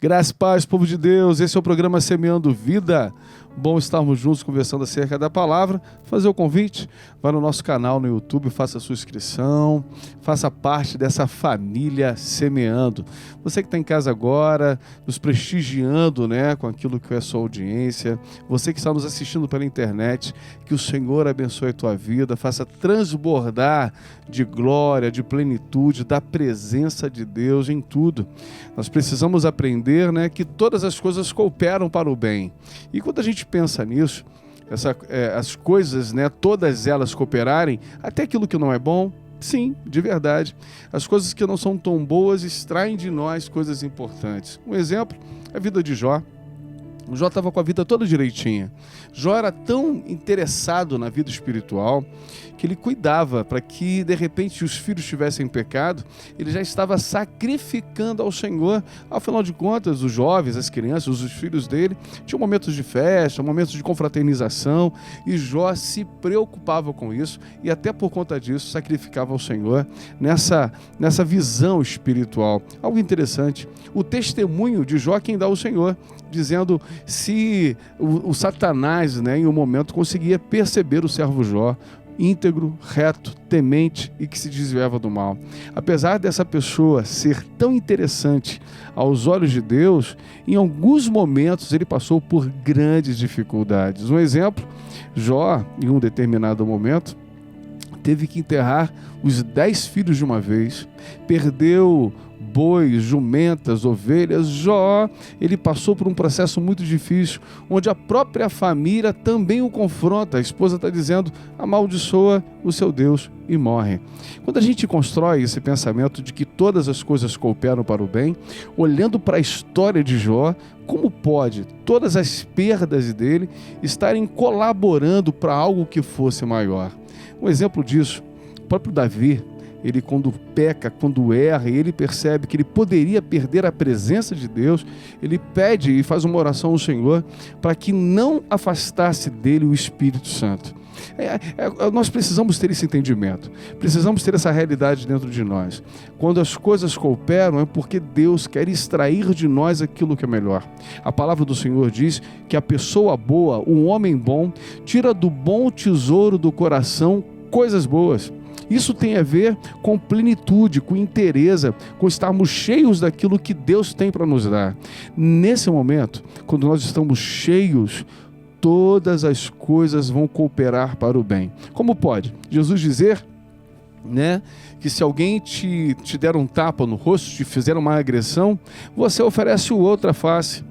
Graça e paz, povo de Deus, esse é o programa Semeando Vida. Bom estarmos juntos conversando acerca da palavra. Fazer o convite, vá no nosso canal no YouTube, faça a sua inscrição, faça parte dessa família Semeando. Você que está em casa agora, nos prestigiando, com aquilo que é a sua audiência, você que está nos assistindo pela internet, que o Senhor abençoe a tua vida, faça transbordar de glória, de plenitude, da presença de Deus em tudo. Nós precisamos aprender, que todas as coisas cooperam para o bem. E quando a gente pensa nisso, as coisas, todas elas cooperarem, até aquilo que não é bom, sim, de verdade. As coisas que não são tão boas extraem de nós coisas importantes. Um exemplo é a vida de Jó. O Jó estava com a vida toda direitinha. Jó era tão interessado na vida espiritual que ele cuidava para que, de repente, os filhos tivessem pecado, ele já estava sacrificando ao Senhor. Afinal de contas, os jovens, as crianças, os filhos dele, tinham momentos de festa, momentos de confraternização, e Jó se preocupava com isso e até por conta disso sacrificava ao Senhor nessa visão espiritual. Algo interessante, o testemunho de Jó quem dá ao Senhor, dizendo se o Satanás, em um momento, conseguia perceber o servo Jó, íntegro, reto, temente e que se desviava do mal. Apesar dessa pessoa ser tão interessante aos olhos de Deus, em alguns momentos ele passou por grandes dificuldades. Um exemplo, Jó, em um determinado momento, teve que enterrar os 10 filhos de uma vez, perdeu bois, jumentas, ovelhas. Jó, ele passou por um processo muito difícil, onde a própria família também o confronta. A esposa está dizendo, amaldiçoa o seu Deus e morre. Quando a gente constrói esse pensamento de que todas as coisas cooperam para o bem, olhando para a história de Jó, como pode todas as perdas dele estarem colaborando para algo que fosse maior? Um exemplo disso, o próprio Davi, ele quando peca, quando erra, ele percebe que ele poderia perder a presença de Deus, ele pede e faz uma oração ao Senhor para que não afastasse dele o Espírito Santo. Nós precisamos ter esse entendimento, precisamos ter essa realidade dentro de nós. Quando as coisas cooperam é porque Deus quer extrair de nós aquilo que é melhor. A palavra do Senhor diz que a pessoa boa, o homem bom, tira do bom tesouro do coração coisas boas. Isso tem a ver com plenitude, com inteireza, com estarmos cheios daquilo que Deus tem para nos dar. Nesse momento, quando nós estamos cheios, todas as coisas vão cooperar para o bem. Como pode Jesus dizer, que se alguém te der um tapa no rosto, te fizer uma agressão, você oferece outra face.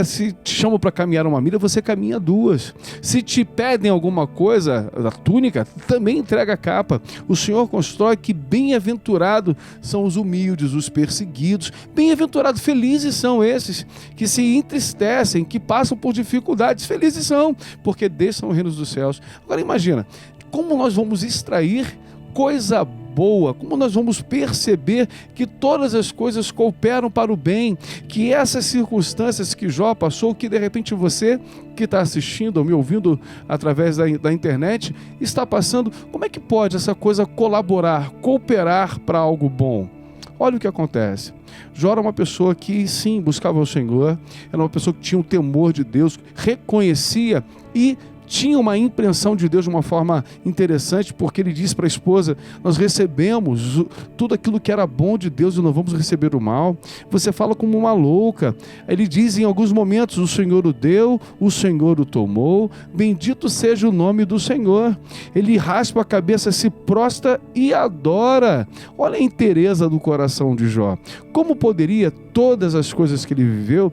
Se te chamam para caminhar uma milha, você caminha 2. Se te pedem alguma coisa, a túnica, também entrega a capa. O Senhor constrói que bem-aventurados são os humildes, os perseguidos. Bem-aventurados, felizes são esses que se entristecem, que passam por dificuldades. Felizes são, porque desses são os reinos dos céus. Agora imagina, como nós vamos extrair coisa boa, como nós vamos perceber que todas as coisas cooperam para o bem, que essas circunstâncias que Jó passou, que de repente você que está assistindo ou me ouvindo através da internet está passando, como é que pode essa coisa colaborar, cooperar para algo bom? Olha o que acontece. Jó era uma pessoa que sim, buscava o Senhor, era uma pessoa que tinha o temor de Deus, reconhecia e tinha uma impressão de Deus de uma forma interessante, porque ele disse para a esposa, nós recebemos tudo aquilo que era bom de Deus e não vamos receber o mal. Você fala como uma louca. Ele diz em alguns momentos, o Senhor o deu, o Senhor o tomou, bendito seja o nome do Senhor. Ele raspa a cabeça, se prostra e adora. Olha a inteireza do coração de Jó. Como poderia todas as coisas que ele viveu,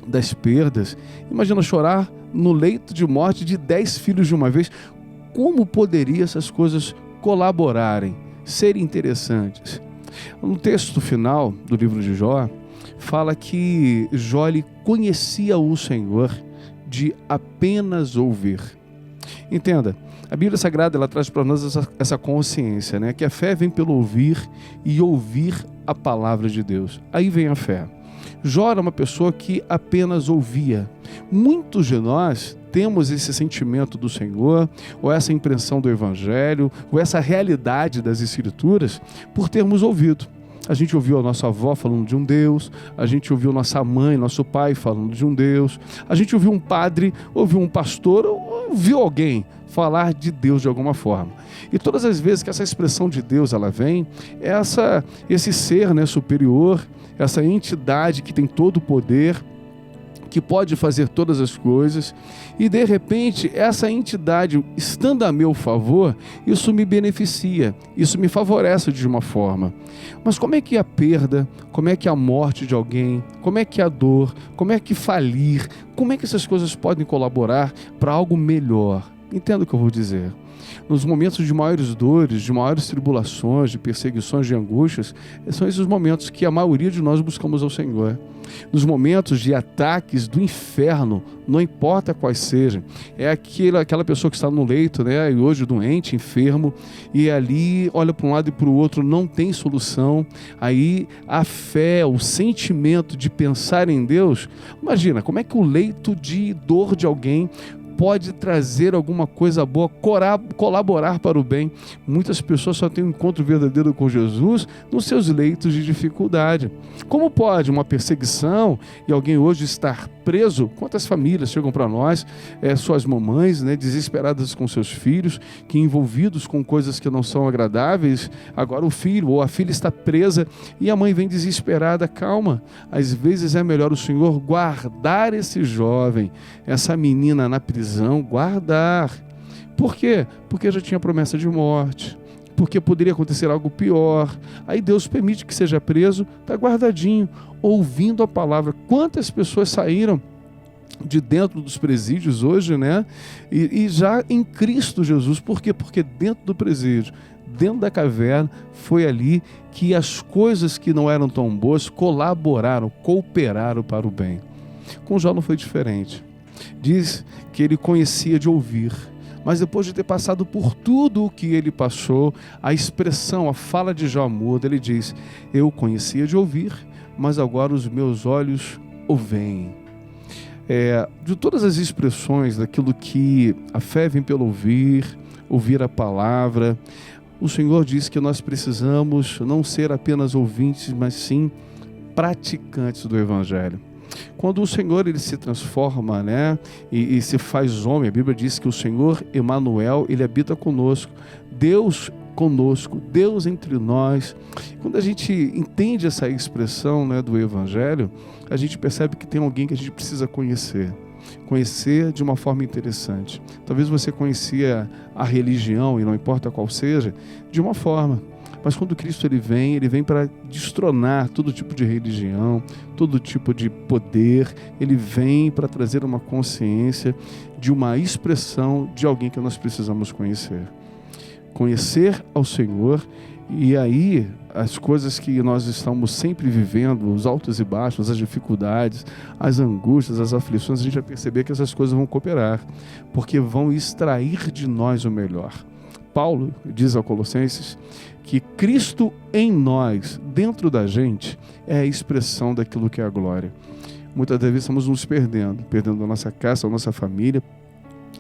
das perdas, imagina chorar no leito de morte de 10 filhos de uma vez, como poderia essas coisas colaborarem, serem interessantes? No texto final do livro de Jó, fala que Jó conhecia o Senhor de apenas ouvir. Entenda, a Bíblia Sagrada ela traz para nós essa consciência, que a fé vem pelo ouvir e ouvir a palavra de Deus. Aí vem a fé. Jó era uma pessoa que apenas ouvia. Muitos de nós temos esse sentimento do Senhor, ou essa impressão do Evangelho, ou essa realidade das Escrituras, por termos ouvido. A gente ouviu a nossa avó falando de um Deus, a gente ouviu nossa mãe, nosso pai falando de um Deus, a gente ouviu um padre, ouviu um pastor, ouviu alguém falar de Deus de alguma forma. E todas as vezes que essa expressão de Deus ela vem, esse ser, né, superior, essa entidade que tem todo o poder, que pode fazer todas as coisas, e de repente essa entidade estando a meu favor, isso me beneficia, isso me favorece de uma forma. Mas como é que a perda, como é que a morte de alguém, como é que a dor, como é que falir, como é que essas coisas podem colaborar para algo melhor? Entenda o que eu vou dizer. Nos momentos de maiores dores, de maiores tribulações, de perseguições, de angústias, são esses momentos que a maioria de nós buscamos ao Senhor. Nos momentos de ataques do inferno, não importa quais sejam, é aquela pessoa que está no leito, né, e hoje doente, enfermo, e ali olha para um lado e para o outro, não tem solução. Aí a fé, o sentimento de pensar em Deus, imagina, como é que o leito de dor de alguém pode trazer alguma coisa boa, colaborar para o bem. Muitas pessoas só têm um encontro verdadeiro com Jesus nos seus leitos de dificuldade. Como pode uma perseguição e alguém hoje estar preso? Quantas famílias chegam para nós, suas mamães, né, desesperadas com seus filhos, que envolvidos com coisas que não são agradáveis, agora o filho ou a filha está presa e a mãe vem desesperada. Calma, às vezes é melhor o Senhor guardar esse jovem, essa menina na prisão, guardar. Por quê? Porque já tinha promessa de morte, porque poderia acontecer algo pior. Aí Deus permite que seja preso, está guardadinho, ouvindo a palavra. Quantas pessoas saíram de dentro dos presídios hoje, né? E já em Cristo Jesus. Por quê? Porque dentro do presídio, dentro da caverna, foi ali que as coisas que não eram tão boas colaboraram, cooperaram para o bem. Com Jó não foi diferente. Diz que ele conhecia de ouvir, mas depois de ter passado por tudo o que ele passou, a expressão, a fala de Jó muda. Ele diz: eu conhecia de ouvir, mas agora os meus olhos o veem. De todas as expressões daquilo que a fé vem pelo ouvir a palavra, o Senhor diz que nós precisamos não ser apenas ouvintes, mas sim praticantes do Evangelho. Quando o Senhor ele se transforma, né, e se faz homem, a Bíblia diz que o Senhor Emanuel, ele habita conosco, Deus conosco, Deus entre nós. Quando a gente entende essa expressão, né, do Evangelho, a gente percebe que tem alguém que a gente precisa conhecer de uma forma interessante. Talvez você conhecia a religião, e não importa qual seja, de uma forma. Mas quando Cristo ele vem para destronar todo tipo de religião, todo tipo de poder. Ele vem para trazer uma consciência de uma expressão de alguém que nós precisamos conhecer. Conhecer ao Senhor, e aí as coisas que nós estamos sempre vivendo, os altos e baixos, as dificuldades, as angústias, as aflições, a gente vai perceber que essas coisas vão cooperar, porque vão extrair de nós o melhor. Paulo diz aos Colossenses que Cristo em nós, dentro da gente, é a expressão daquilo que é a glória. Muitas vezes estamos nos perdendo a nossa casa, a nossa família,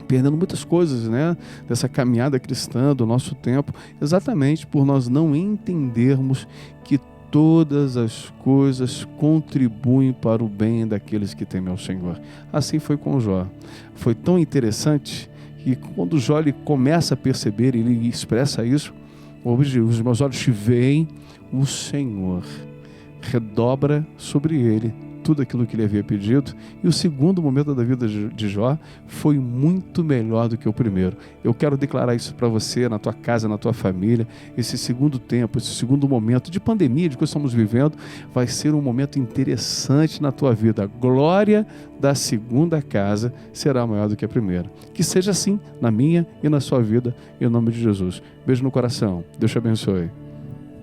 perdendo muitas coisas, né, dessa caminhada cristã, do nosso tempo, exatamente por nós não entendermos que todas as coisas contribuem para o bem daqueles que temem ao Senhor. Assim foi com Jó. Foi tão interessante que quando Jó ele começa a perceber, ele expressa isso: hoje os meus olhos te veem, o Senhor redobra sobre ele tudo aquilo que ele havia pedido. E o segundo momento da vida de Jó foi muito melhor do que o primeiro. Eu quero declarar isso para você, na tua casa, na tua família. Esse segundo tempo, esse segundo momento de pandemia, de que estamos vivendo, vai ser um momento interessante na tua vida. A glória da segunda casa será maior do que a primeira. Que seja assim na minha e na sua vida, em nome de Jesus. Beijo no coração. Deus te abençoe.